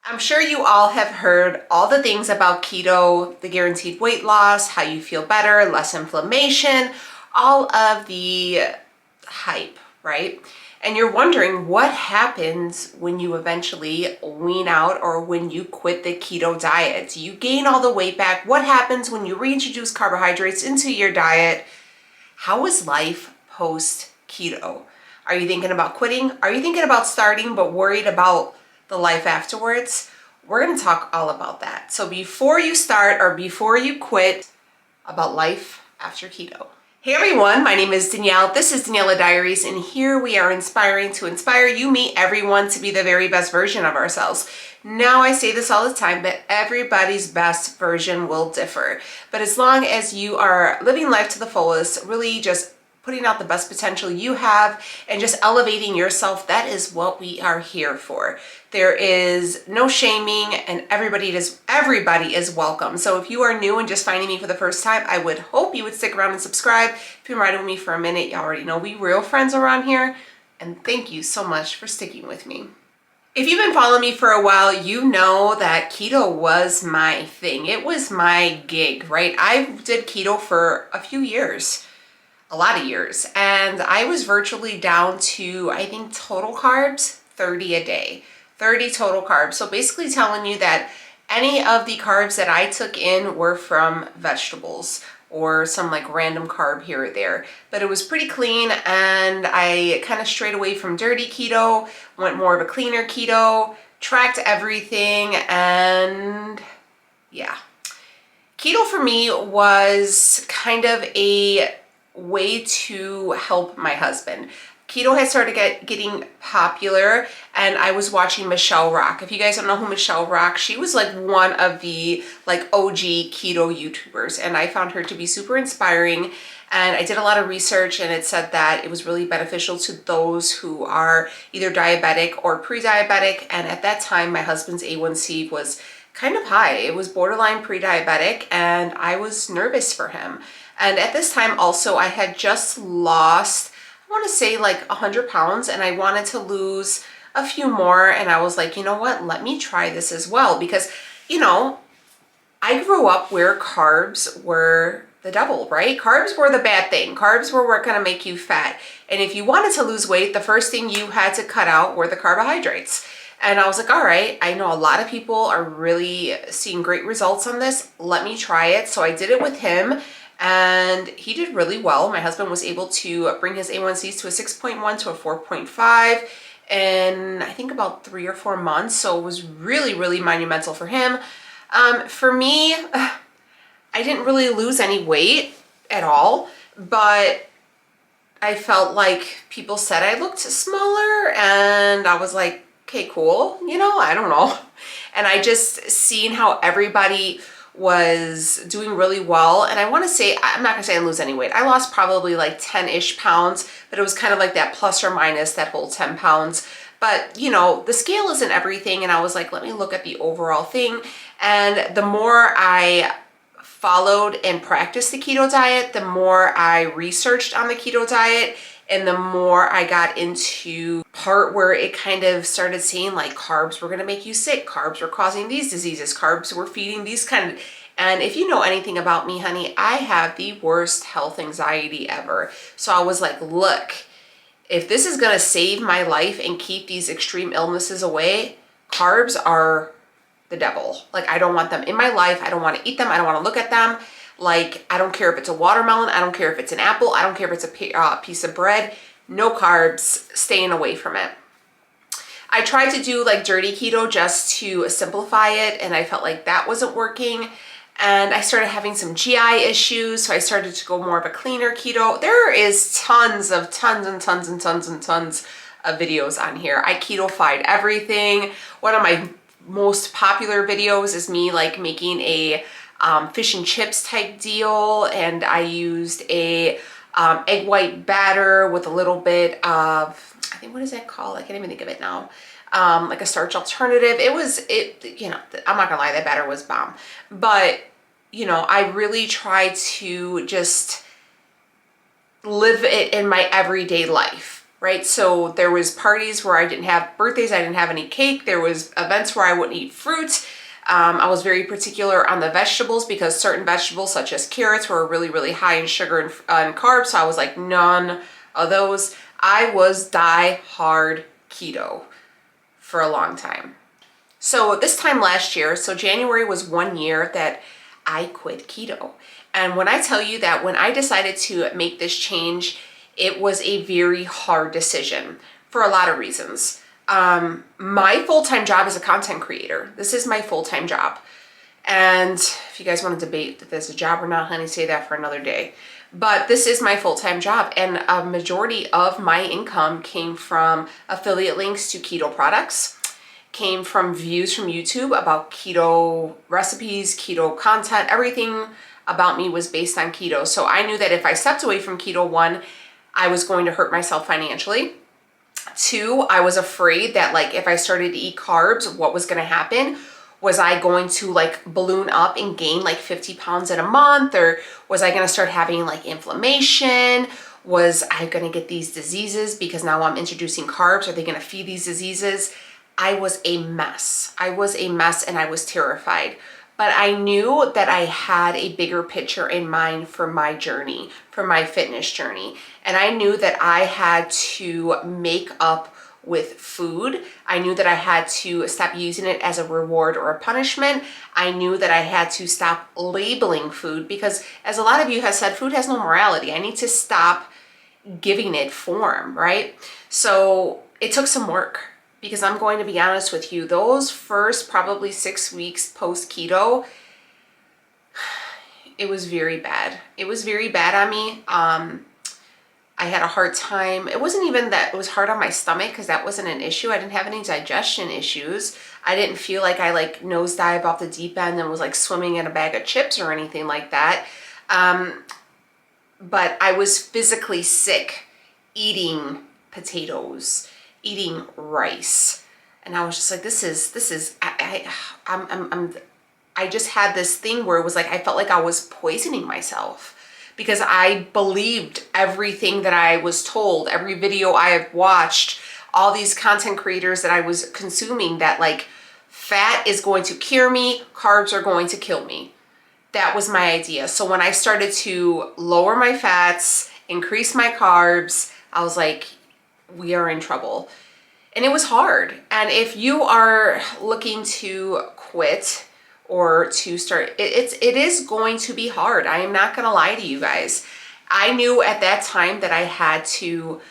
I'm sure you all have heard all the things about keto, the guaranteed weight loss, how you feel better, less inflammation, all of the hype, right? And you're wondering what happens when you eventually wean out or when you quit the keto diet. Do you gain all the weight back? What happens when you reintroduce carbohydrates into your diet? How is life post keto? Are you thinking about quitting? Are you thinking about starting but worried about the life afterwards? We're going to talk all about that. So before you start or before you quit, about life after keto. Hey everyone, my name is Danielle. This is Daniela Diaries, and here we are inspiring to inspire you, me, everyone to be the very best version of ourselves. Now I say this all the time, but everybody's best version will differ. But as long as you are living life to the fullest, really just putting out the best potential you have and just elevating yourself, that is what we are here for. There is no shaming and everybody is welcome. So if you are new and just finding me for the first time, I would hope you would stick around and subscribe. If you've been riding with me for a minute, you already know we real friends around here. And thank you so much for sticking with me. If you've been following me for a while, you know that keto was my thing. It was my gig, right? I did keto for a few years. A lot of years, and I was virtually down to, I think, total carbs 30 a day, 30 total carbs. So basically telling you that any of the carbs that I took in were from vegetables or some like random carb here or there, but it was pretty clean, and I kind of strayed away from dirty keto, went more of a cleaner keto, tracked everything, and yeah. Keto for me was kind of a way to help my husband. Keto had started getting popular, and I was watching Michelle Rock. If you guys don't know who Michelle Rock, she was like one of the like OG keto YouTubers, and I found her to be super inspiring. And I did a lot of research, and it said that it was really beneficial to those who are either diabetic or pre-diabetic. And at that time, my husband's A1C was kind of high. It was borderline pre-diabetic, and I was nervous for him. And at this time also, I had just lost, I want to say like 100 pounds, and I wanted to lose a few more. And I was like, you know what, let me try this as well. Because, you know, I grew up where carbs were the devil, right? Carbs were the bad thing. Carbs were going to make you fat. And if you wanted to lose weight, the first thing you had to cut out were the carbohydrates. And I was like, all right, I know a lot of people are really seeing great results on this. Let me try it. So I did it with him, and he did really well. My husband was able to bring his A1Cs to a 6.1 to a 4.5 in I think about 3 or 4 months. So it was really, really monumental for him. For me, I didn't really lose any weight at all, but I felt like people said I looked smaller, and I was like, okay, cool. You know, I don't know. And I just seen how everybody was doing really well. And I want to say, I'm not gonna say I didn't lose any weight. I lost probably like 10-ish pounds, but it was kind of like that plus or minus that whole 10 pounds. But you know, the scale isn't everything. And I was like, let me look at the overall thing. And the more I followed and practiced the keto diet, the more I researched on the keto diet, and the more I got into part where it kind of started saying like carbs were going to make you sick, carbs were causing these diseases, carbs were feeding these kind of, and if you know anything about me, honey, I have the worst health anxiety ever. So I was like, look, if this is going to save my life and keep these extreme illnesses away, carbs are the devil. Like, I don't want them in my life. I don't want to eat them. I don't want to look at them. Like, I don't care if it's a watermelon, I don't care if it's an apple, I don't care if it's a piece of bread, no carbs, staying away from it. I tried to do like dirty keto just to simplify it, and I felt like that wasn't working. And I started having some GI issues, so I started to go more of a cleaner keto. There is tons of videos on here. I keto-fied everything. One of my most popular videos is me like making a fish and chips type deal, and I used a egg white batter with a little bit of, I think, what is that called? I can't even think of it now. Like a starch alternative. You know, I'm not gonna lie, that batter was bomb. But, you know, I really tried to just live it in my everyday life, right? So there was parties where I didn't have birthdays, I didn't have any cake. There was events where I wouldn't eat fruit. I was very particular on the vegetables because certain vegetables such as carrots were really, really high in sugar and carbs. So I was like, none of those. I was die-hard keto for a long time. So this time last year, so January was 1 year that I quit keto. And when I tell you that when I decided to make this change, it was a very hard decision for a lot of reasons. My full-time job is a content creator. This is my full-time job. And if you guys want to debate if there's a job or not, honey, say that for another day. But this is my full-time job, and a majority of my income came from affiliate links to keto products, came from views from YouTube about keto recipes, keto content. Everything about me was based on keto. So I knew that if I stepped away from keto, one, I was going to hurt myself financially. Two, I was afraid that like if I started to eat carbs, what was going to happen? Was I going to like balloon up and gain like 50 pounds in a month? Or was I going to start having like inflammation? Was I going to get these diseases because now I'm introducing carbs? Are they going to feed these diseases? I was a mess. I was a mess and I was terrified. But I knew that I had a bigger picture in mind for my journey, for my fitness journey. And I knew that I had to make up with food. I knew that I had to stop using it as a reward or a punishment. I knew that I had to stop labeling food because, as a lot of you have said, food has no morality. I need to stop giving it form, right? So it took some work. Because I'm going to be honest with you, those first probably 6 weeks post keto, it was very bad. It was very bad on me. I had a hard time. It wasn't even that it was hard on my stomach because that wasn't an issue. I didn't have any digestion issues. I didn't feel like I like nosedived off the deep end and was like swimming in a bag of chips or anything like that. But I was physically sick eating potatoes, eating rice, and I was just like, I just had this thing where it was like I felt like I was poisoning myself because I believed everything that I was told, every video I have watched, all these content creators that I was consuming, that like fat is going to cure me, carbs are going to kill me. That was my idea. So when I started to lower my fats, increase my carbs, I was like, we are in trouble. And it was hard. And if you are looking to quit or to start, it is going to be hard. I am not going to lie to you guys. I knew at that time that I had to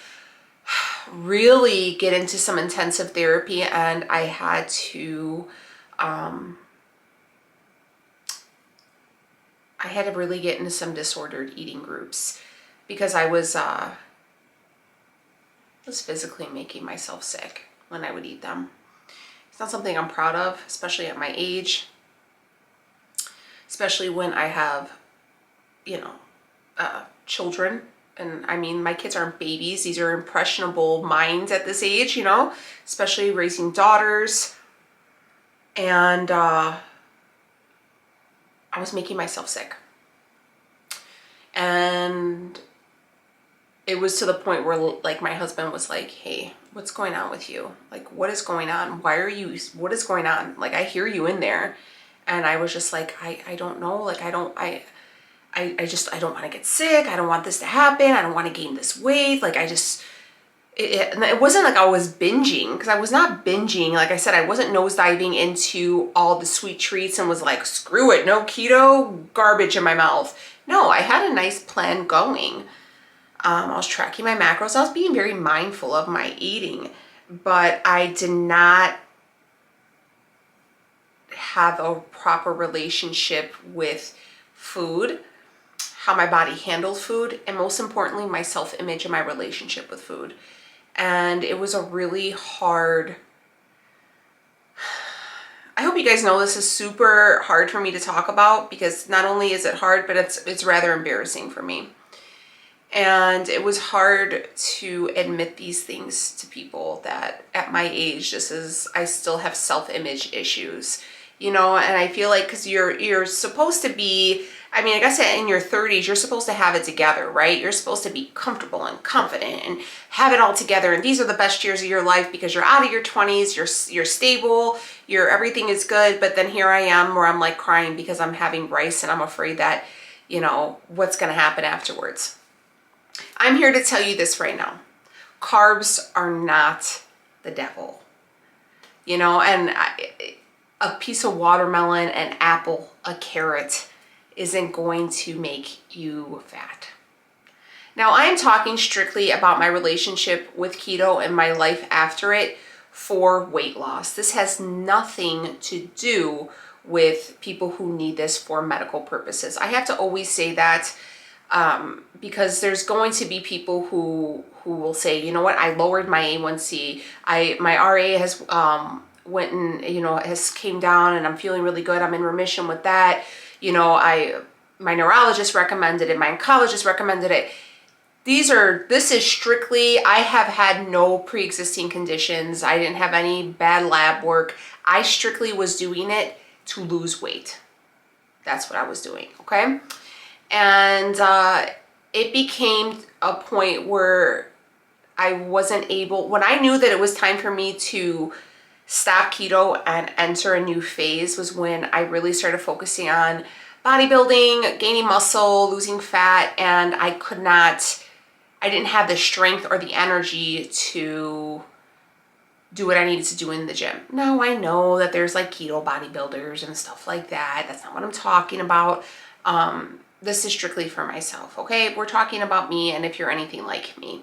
really get into some intensive therapy, and I had to really get into some disordered eating groups because I was physically making myself sick when I would eat them. It's not something I'm proud of, especially at my age, especially when I have, you know, children. And I mean, my kids aren't babies. These are impressionable minds at this age, you know, especially raising daughters. And I was making myself sick. And it was to the point where like my husband was like, hey, what's going on with you? Like, what is going on? Why are you, what is going on? Like, I hear you in there. And I was just like, I don't know. Like, I don't want to get sick. I don't want this to happen. I don't want to gain this weight. Like, it wasn't like I was binging, because I was not binging. Like I said, I wasn't nosediving into all the sweet treats and was like, screw it, no keto, garbage in my mouth. No, I had a nice plan going. I was tracking my macros. I was being very mindful of my eating, but I did not have a proper relationship with food, how my body handled food, and most importantly, my self-image and my relationship with food. And it was a really hard, I hope you guys know this is super hard for me to talk about, because not only is it hard, but it's rather embarrassing for me. And it was hard to admit these things to people, that at my age, I still have self-image issues. you know, and I feel like because you're supposed to be, I mean, I guess in your 30s, you're supposed to have it together, right? You're supposed to be comfortable and confident and have it all together. And these are the best years of your life because you're out of your 20s, you're stable, everything is good. But then here I am where I'm like crying because I'm having rice and I'm afraid that, you know, what's going to happen afterwards. I'm here to tell you this right now. Carbs are not the devil, you know, and a piece of watermelon, an apple, a carrot isn't going to make you fat. Now, I'm talking strictly about my relationship with keto and my life after it for weight loss. This has nothing to do with people who need this for medical purposes. I have to always say that because there's going to be people who will say, you know what, I lowered my A1C, my RA has went and, you know, has came down and I'm feeling really good, I'm in remission with that, you know, my neurologist recommended it, my oncologist recommended it. This is strictly, I have had no pre-existing conditions, I didn't have any bad lab work, I strictly was doing it to lose weight. That's what I was doing, okay? And it became a point where I wasn't able, when I knew that it was time for me to stop keto and enter a new phase was when I really started focusing on bodybuilding, gaining muscle, losing fat, and I didn't have the strength or the energy to do what I needed to do in the gym. Now I know that there's like keto bodybuilders and stuff like that. That's not what I'm talking about. This is strictly for myself, okay? We're talking about me, and if you're anything like me.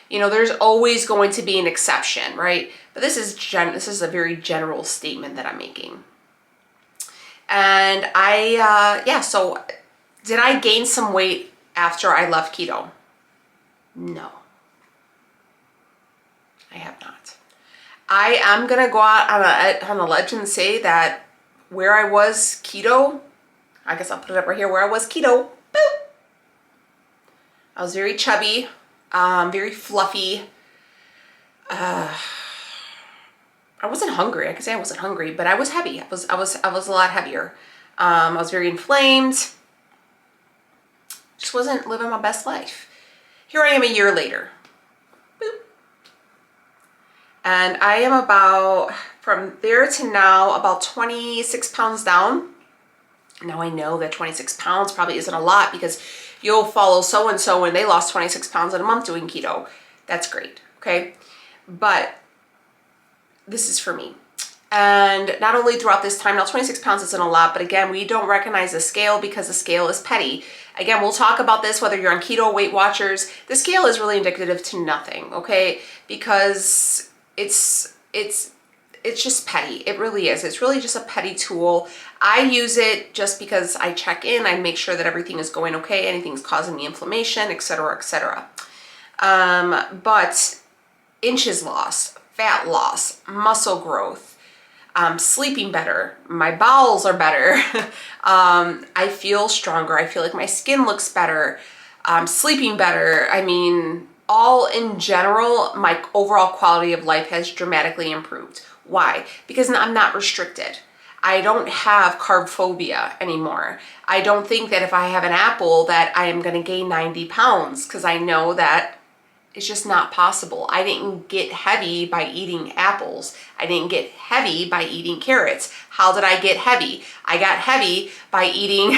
You know, there's always going to be an exception, right? But this is a very general statement that I'm making. And so did I gain some weight after I left keto? No, I have not. I am gonna go out on a ledge and say that where I was keto, I guess I'll put it up right here, where I was keto, boop, I was very chubby, very fluffy. I wasn't hungry. I could say I wasn't hungry, but I was heavy. I was a lot heavier. I was very inflamed. Just wasn't living my best life. Here I am a year later. Boop. And I am about, from there to now, about 26 pounds down. Now I know that 26 pounds probably isn't a lot because you'll follow so-and-so and they lost 26 pounds in a month doing keto. That's great, okay? But this is for me. And not only throughout this time, now 26 pounds isn't a lot, but again, we don't recognize the scale because the scale is petty. Again, we'll talk about this, whether you're on keto, Weight Watchers, the scale is really indicative to nothing, okay? Because it's just petty. It really is. It's really just a petty tool. I use it just because I check in, I make sure that everything is going okay, anything's causing me inflammation, etc., etc. But inches lost, fat loss, muscle growth, sleeping better, my bowels are better, I feel stronger, I feel like my skin looks better, sleeping better. I mean, all in general, my overall quality of life has dramatically improved. Why? Because I'm not restricted. I don't have carb phobia anymore. I don't think that if I have an apple that I am gonna gain 90 pounds because I know that it's just not possible. I didn't get heavy by eating apples. I didn't get heavy by eating carrots. How did I get heavy? I got heavy by eating,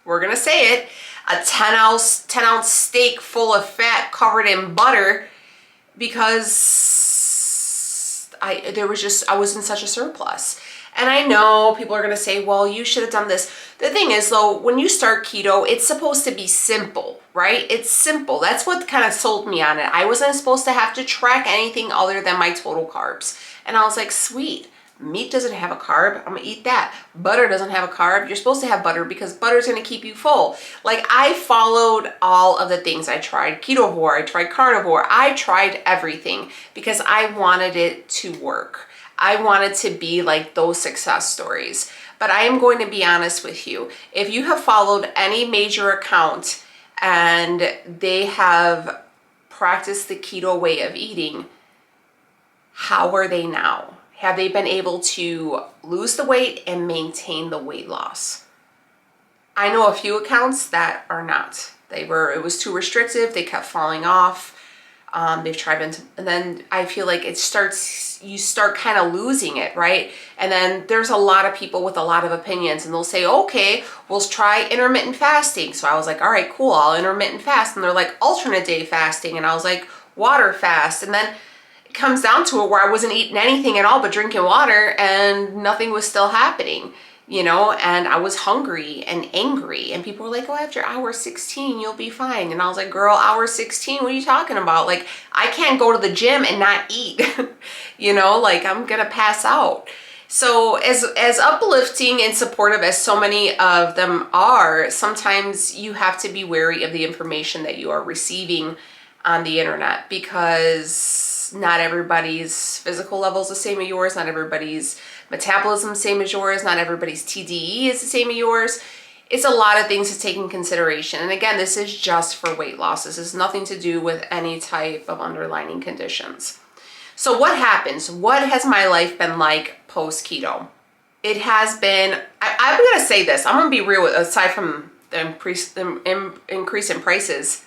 we're gonna say it, a 10 ounce steak full of fat covered in butter because I was in such a surplus. And I know people are gonna say, well, you should have done this. The thing is though, when you start keto, it's supposed to be simple, right? It's simple. That's what kind of sold me on it. I wasn't supposed to have to track anything other than my total carbs. And I was like, sweet, meat doesn't have a carb, I'm gonna eat that. Butter doesn't have a carb, you're supposed to have butter because butter's gonna keep you full. Like I followed all of the things. I tried ketovore, I tried carnivore, I tried everything because I wanted it to work. I wanted to be like those success stories. But I am going to be honest with you. If you have followed any major account and they have practiced the keto way of eating, how are they now? Have they been able to lose the weight and maintain the weight loss? I know a few accounts that are not. It was too restrictive. They kept falling off. They've tried and then I feel like you start kind of losing it, right? And then there's a lot of people with a lot of opinions, and they'll say, okay, we'll try intermittent fasting. So I was like, all right, cool, I'll intermittent fast. And they're like, alternate day fasting. And I was like, water fast. And then it comes down to it where I wasn't eating anything at all but drinking water, and nothing was still happening, you know, and I was hungry and angry, and people were like, oh, after hour 16 you'll be fine. And I was like, girl, hour 16, what are you talking about? Like, I can't go to the gym and not eat. You know, like, I'm gonna pass out. So as uplifting and supportive as so many of them are, sometimes you have to be wary of the information that you are receiving on the internet, because not everybody's physical level is the same as yours, not everybody's metabolism is the same as yours, not everybody's TDE is the same as yours. It's a lot of things to take in consideration. And again, this is just for weight loss. This has nothing to do with any type of underlying conditions. So what happens? What has my life been like post-keto? It has been, I'm gonna say this, I'm gonna be real, aside from the increase in prices,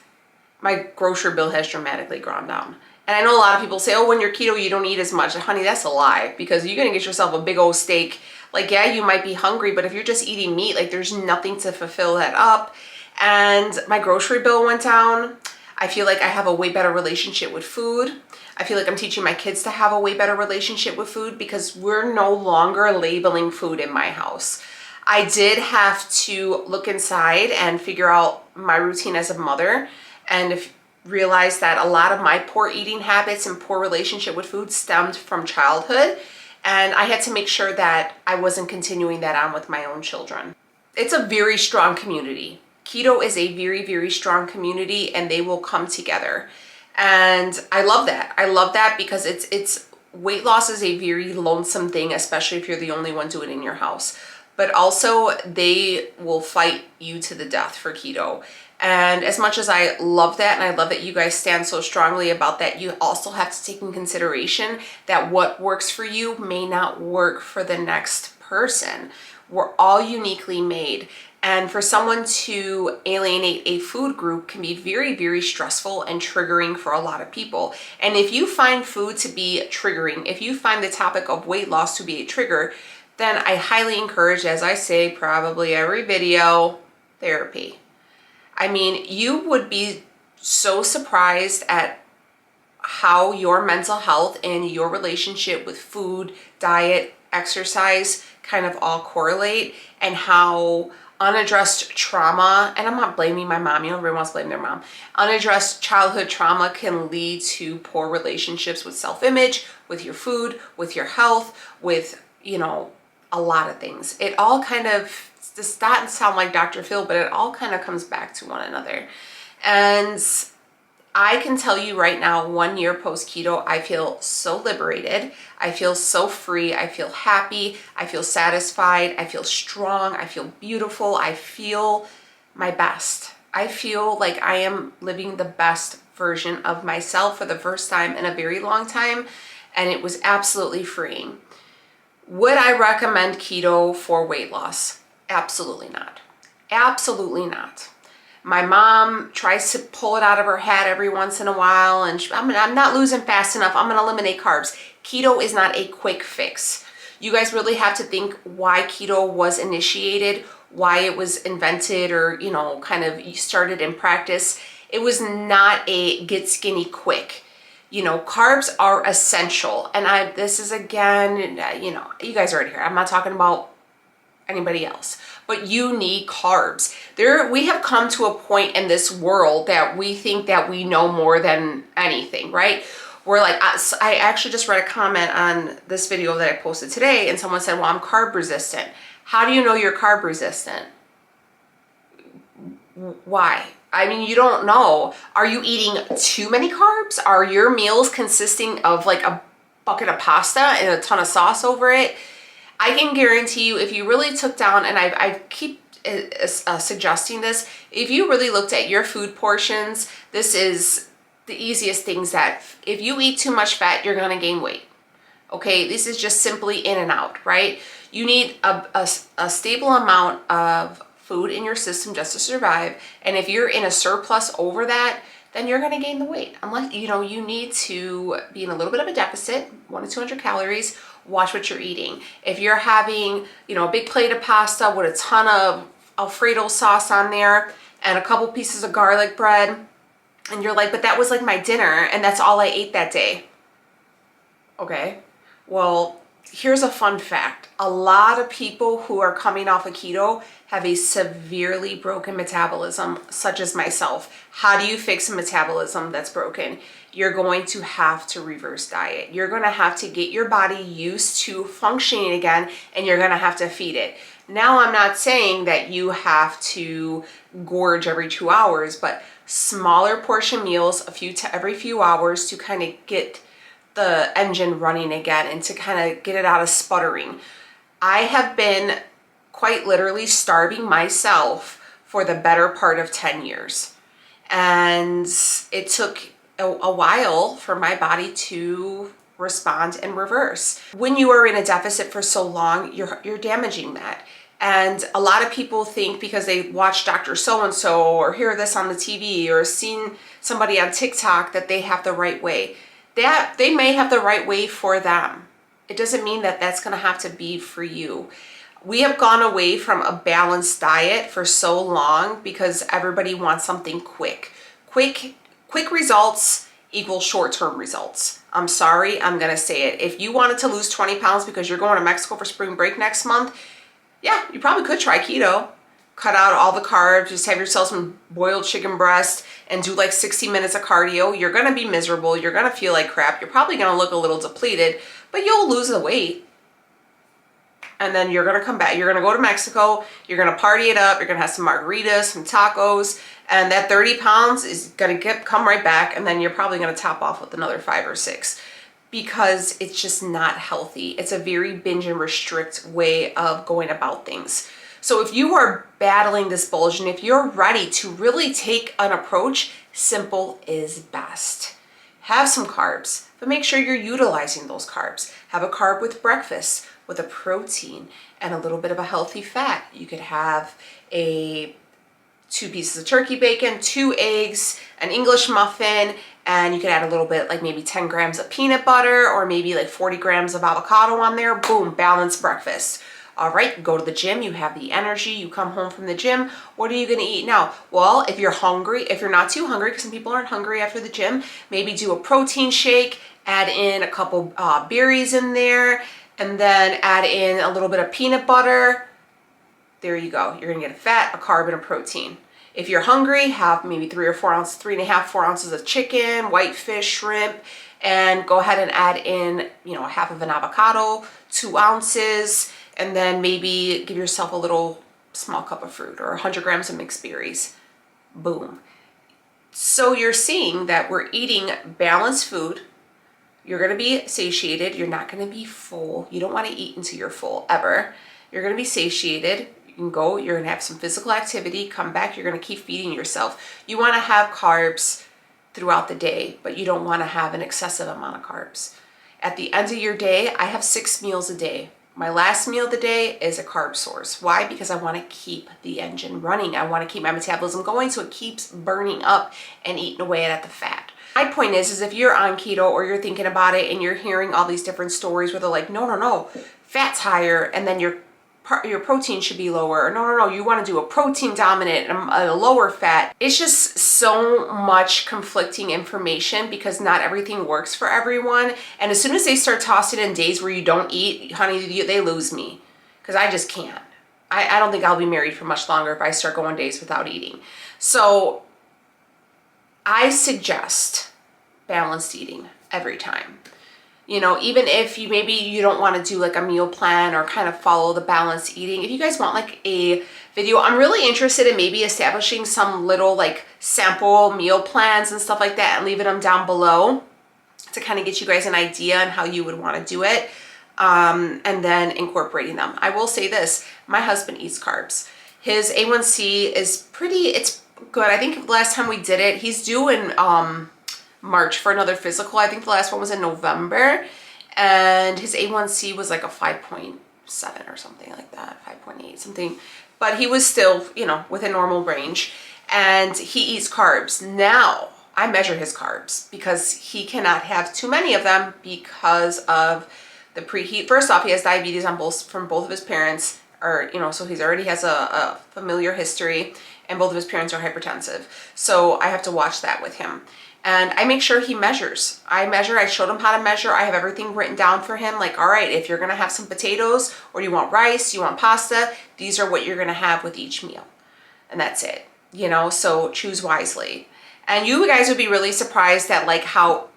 my grocery bill has dramatically gone down. And I know a lot of people say, oh, when you're keto, you don't eat as much. Honey, that's a lie, because you're gonna get yourself a big old steak. Like, yeah, you might be hungry, but if you're just eating meat, like, there's nothing to fulfill that up. And my grocery bill went down. I feel like I have a way better relationship with food. I feel like I'm teaching my kids to have a way better relationship with food, because we're no longer labeling food in my house. I did have to look inside and figure out my routine as a mother, and realized that a lot of my poor eating habits and poor relationship with food stemmed from childhood. And I had to make sure that I wasn't continuing that on with my own children. It's a very strong community. Keto is a very, very strong community, and they will come together. And I love that. I love that, because it's weight loss is a very lonesome thing, especially if you're the only one doing it in your house. But also, they will fight you to the death for keto. And as much as I love that, and I love that you guys stand so strongly about that, you also have to take in consideration that what works for you may not work for the next person. We're all uniquely made. And for someone to alienate a food group can be very, very stressful and triggering for a lot of people. And if you find food to be triggering, if you find the topic of weight loss to be a trigger, then I highly encourage, as I say probably every video, therapy. I mean, you would be so surprised at how your mental health and your relationship with food, diet, exercise kind of all correlate, and how unaddressed trauma, and I'm not blaming my mom, you know, everyone wants to blame their mom. Unaddressed childhood trauma can lead to poor relationships with self-image, with your food, with your health, with, you know, a lot of things. It all kind of, this doesn't sound like Dr. Phil, but it all kind of comes back to one another. And I can tell you right now, 1 year post-keto, I feel so liberated. I feel so free. I feel happy. I feel satisfied. I feel strong. I feel beautiful. I feel my best. I feel like I am living the best version of myself for the first time in a very long time, and it was absolutely freeing. Would I recommend keto for weight loss? Absolutely not. Absolutely not. My mom tries to pull it out of her hat every once in a while, and I'm not losing fast enough, I'm gonna eliminate carbs. Keto is not a quick fix. You guys really have to think why keto was initiated, why it was invented, or, you know, kind of started in practice. It was not a get skinny quick. You know, carbs are essential. And this is, again, you know, you guys already hear, I'm not talking about anybody else, but you need carbs. We have come to a point in this world that we think that we know more than anything, right? We're like, I actually just read a comment on this video that I posted today, and someone said, well, I'm carb resistant. How do you know you're carb resistant? Why? I mean, you don't know. Are you eating too many carbs? Are your meals consisting of like a bucket of pasta and a ton of sauce over it? I can guarantee you, if you really took down, and I keep suggesting this, if you really looked at your food portions, this is the easiest things that if you eat too much fat, you're gonna gain weight. Okay, this is just simply in and out, right? You need a stable amount of food in your system just to survive. And if you're in a surplus over that, then you're going to gain the weight. Unless, you know, you need to be in a little bit of a deficit, 100 to 200 calories. Watch what you're eating. If you're having, you know, a big plate of pasta with a ton of Alfredo sauce on there and a couple pieces of garlic bread, and you're like, but that was like my dinner and that's all I ate that day. Okay, well, here's a fun fact. A lot of people who are coming off of keto have a severely broken metabolism, such as myself. How do you fix a metabolism that's broken? You're going to have to reverse diet. You're going to have to get your body used to functioning again, and you're going to have to feed it. Now, I'm not saying that you have to gorge every 2 hours, but smaller portion meals every few hours to kind of get the engine running again and to kind of get it out of sputtering. I have been quite literally starving myself for the better part of 10 years. And it took a while for my body to respond and reverse. When you are in a deficit for so long, you're damaging that. And a lot of people think because they watch Dr. So-and-so or hear this on the TV or seen somebody on TikTok that they have the right way. That they may have the right way for them. It doesn't mean that that's going to have to be for you. We have gone away from a balanced diet for so long because everybody wants something quick. Quick results equal short-term results. I'm sorry, I'm going to say it. If you wanted to lose 20 pounds because you're going to Mexico for spring break next month, yeah, you probably could try keto. Cut out all the carbs, just have yourself some boiled chicken breast and do like 60 minutes of cardio. You're gonna be miserable, you're gonna feel like crap, you're probably gonna look a little depleted, but you'll lose the weight. And then you're gonna come back, you're gonna go to Mexico, you're gonna party it up, you're gonna have some margaritas, some tacos, and that 30 pounds is gonna come right back, and then you're probably gonna top off with another 5 or 6. Because it's just not healthy. It's a very binge and restrict way of going about things. So if you are battling this bulge and if you're ready to really take an approach, simple is best. Have some carbs, but make sure you're utilizing those carbs. Have a carb with breakfast with a protein and a little bit of a healthy fat. You could have 2 pieces of turkey bacon, 2 eggs, an English muffin, and you could add a little bit, like maybe 10 grams of peanut butter or maybe like 40 grams of avocado on there. Boom, balanced breakfast. All right, go to the gym, you have the energy, you come home from the gym. What are you gonna eat now? Well, if you're hungry, if you're not too hungry, because some people aren't hungry after the gym, maybe do a protein shake, add in a couple berries in there, and then add in a little bit of peanut butter. There you go. You're gonna get a fat, a carb, and a protein. If you're hungry, have maybe 3 or 4 ounces, 3.5, 4 ounces of chicken, white fish, shrimp, and go ahead and add in, you know, half of an avocado, 2 ounces, and then maybe give yourself a little small cup of fruit or 100 grams of mixed berries. Boom. So you're seeing that we're eating balanced food. You're gonna be satiated. You're not gonna be full. You don't wanna eat until you're full, ever. You're gonna be satiated. You can go, you're gonna have some physical activity, come back, you're gonna keep feeding yourself. You wanna have carbs throughout the day, but you don't wanna have an excessive amount of carbs. At the end of your day, I have 6 meals a day. My last meal of the day is a carb source. Why? Because I want to keep the engine running. I want to keep my metabolism going so it keeps burning up and eating away at the fat. My point is if you're on keto or you're thinking about it and you're hearing all these different stories where they're like, no, fat's higher and then your protein should be lower. No, you want to do a protein dominant and a lower fat. It's just so much conflicting information because not everything works for everyone. And as soon as they start tossing in days where you don't eat, honey, they lose me because I just can't. I don't think I'll be married for much longer if I start going days without eating. So I suggest balanced eating every time. You know, even if maybe you don't want to do like a meal plan or kind of follow the balanced eating, if you guys want like a video, I'm really interested in maybe establishing some little like sample meal plans and stuff like that and leaving them down below to kind of get you guys an idea on how you would want to do it, and then incorporating them. I will say this, my husband eats carbs. His A1C is it's good. I think the last time we did it, he's due in March for another physical. I think the last one was in November, and his A1C was like a 5.7 or something like that, 5.8 something, but he was still, you know, within normal range, and he eats carbs. Now I measure his carbs because he cannot have too many of them because of the preheat. First off, he has diabetes from both of his parents, or, you know, so he's already has a familiar history, and both of his parents are hypertensive. So I have to watch that with him. And I make sure he measures. I measure, I showed him how to measure. I have everything written down for him. Like, all right, if you're gonna have some potatoes, or you want rice, you want pasta, these are what you're gonna have with each meal. And that's it, you know, so choose wisely. And you guys would be really surprised at like how,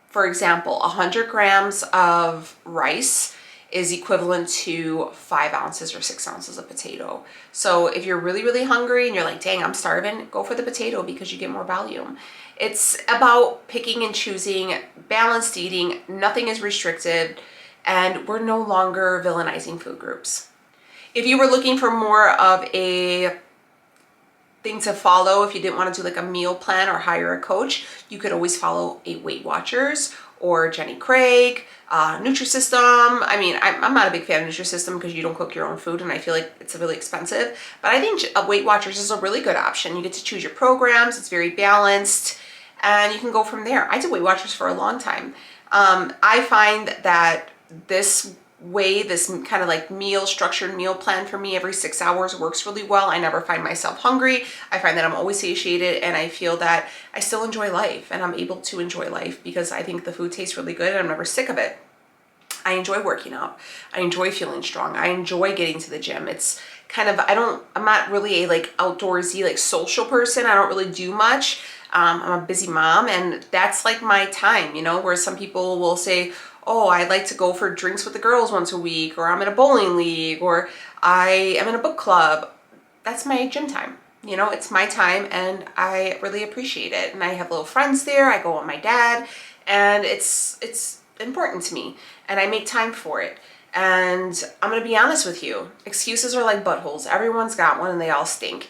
for example, 100 grams of rice is equivalent to 5 ounces or 6 ounces of potato. So if you're really, really hungry and you're like, dang, I'm starving, go for the potato because you get more volume. It's about picking and choosing, balanced eating, nothing is restricted, and we're no longer villainizing food groups. If you were looking for more of a thing to follow, if you didn't want to do like a meal plan or hire a coach, you could always follow a Weight Watchers or Jenny Craig, Nutrisystem. I mean, I'm not a big fan of Nutrisystem because you don't cook your own food and I feel like it's really expensive, but I think Weight Watchers is a really good option. You get to choose your programs, it's very balanced, and you can go from there. I did Weight Watchers for a long time. I find that this way, this kind of like structured meal plan for me every 6 hours works really well. I never find myself hungry. I find that I'm always satiated, and I feel that I still enjoy life, and I'm able to enjoy life because I think the food tastes really good and I'm never sick of it. I enjoy working out. I enjoy feeling strong. I enjoy getting to the gym. It's kind of, I'm not really a like outdoorsy, like social person. I don't really do much. I'm a busy mom, and that's like my time, you know, where some people will say, oh, I like to go for drinks with the girls once a week, or I'm in a bowling league, or I am in a book club. That's my gym time. You know, it's my time, and I really appreciate it. And I have little friends there. I go with my dad, and it's important to me, and I make time for it. And I'm gonna be honest with you, excuses are like buttholes. Everyone's got one, and they all stink.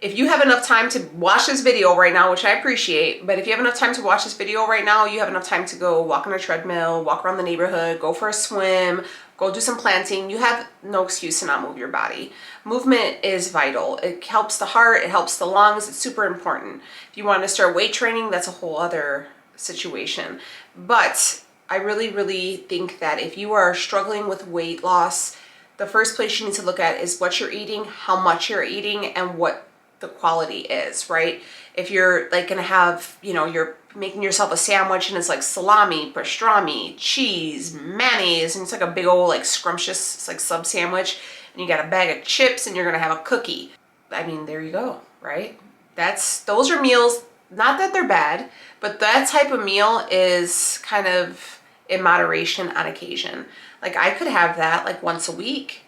If you have enough time to watch this video right now, which I appreciate, but if you have enough time to watch this video right now, you have enough time to go walk on a treadmill, walk around the neighborhood, go for a swim, go do some planting. You have no excuse to not move your body. Movement is vital. It helps the heart, it helps the lungs, it's super important. If you want to start weight training, that's a whole other situation. But I really, really think that if you are struggling with weight loss, the first place you need to look at is what you're eating, how much you're eating, and what the quality is, right? If you're like gonna have, you know, you're making yourself a sandwich and it's like salami, pastrami, cheese, mayonnaise, and it's like a big old like scrumptious like sub sandwich, and you got a bag of chips and you're gonna have a cookie. I mean, there you go, right? Those are meals, not that they're bad, but that type of meal is kind of in moderation on occasion. Like I could have that like once a week.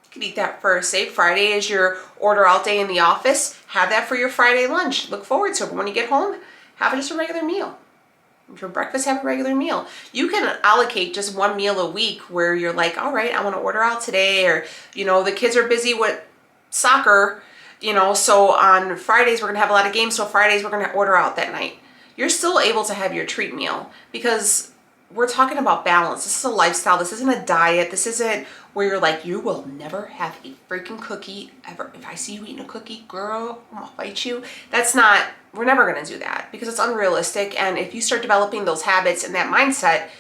You could eat that for, say, Friday is your order out day in the office. Have that for your Friday lunch. Look forward to it. But when you get home, have it just a regular meal. For breakfast, have a regular meal. You can allocate just one meal a week where you're like, all right, I want to order out today, or, you know, the kids are busy with soccer, you know, so on Fridays we're going to have a lot of games, so Fridays we're going to order out that night. You're still able to have your treat meal because we're talking about balance. This is a lifestyle. This isn't a diet. This isn't where you're like, you will never have a freaking cookie ever. If I see you eating a cookie, girl, I'm gonna fight you. That's not, we're never gonna do that because it's unrealistic. And if you start developing those habits and that mindset,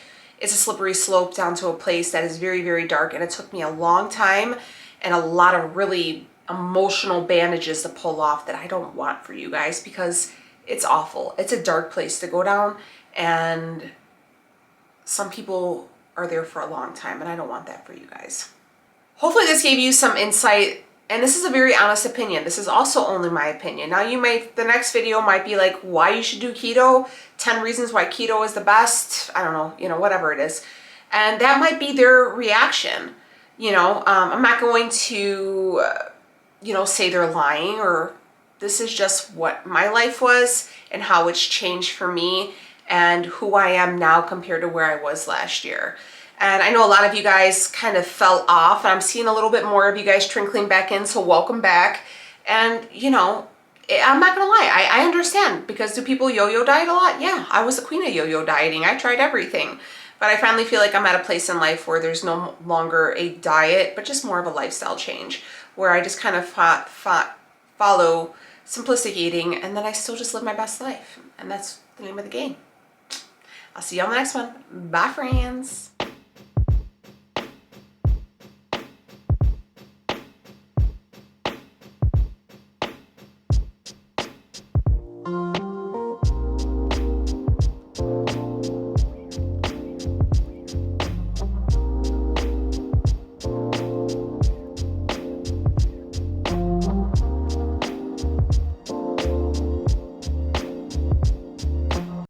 it's a slippery slope down to a place that is very, very dark. And it took me a long time and a lot of really emotional bandages to pull off that I don't want for you guys because it's awful. It's a dark place to go down, and some people are there for a long time, and I don't want that for you guys. Hopefully this gave you some insight, and this is a very honest opinion. This is also only my opinion. Now the next video might be like why you should do keto, 10 reasons why keto is the best, I don't know, you know, whatever it is. And that might be their reaction. You know, I'm not going to, you know, say they're lying, or this is just what my life was and how it's changed for me and who I am now compared to where I was last year. And I know a lot of you guys kind of fell off, and I'm seeing a little bit more of you guys trickling back in, so welcome back. And, you know, I'm not gonna lie, I understand, because do people yo-yo diet a lot? Yeah, I was the queen of yo-yo dieting. I tried everything. But I finally feel like I'm at a place in life where there's no longer a diet, but just more of a lifestyle change, where I just kind of follow simplistic eating, and then I still just live my best life. And that's the name of the game. I'll see you on the next one. Bye, friends.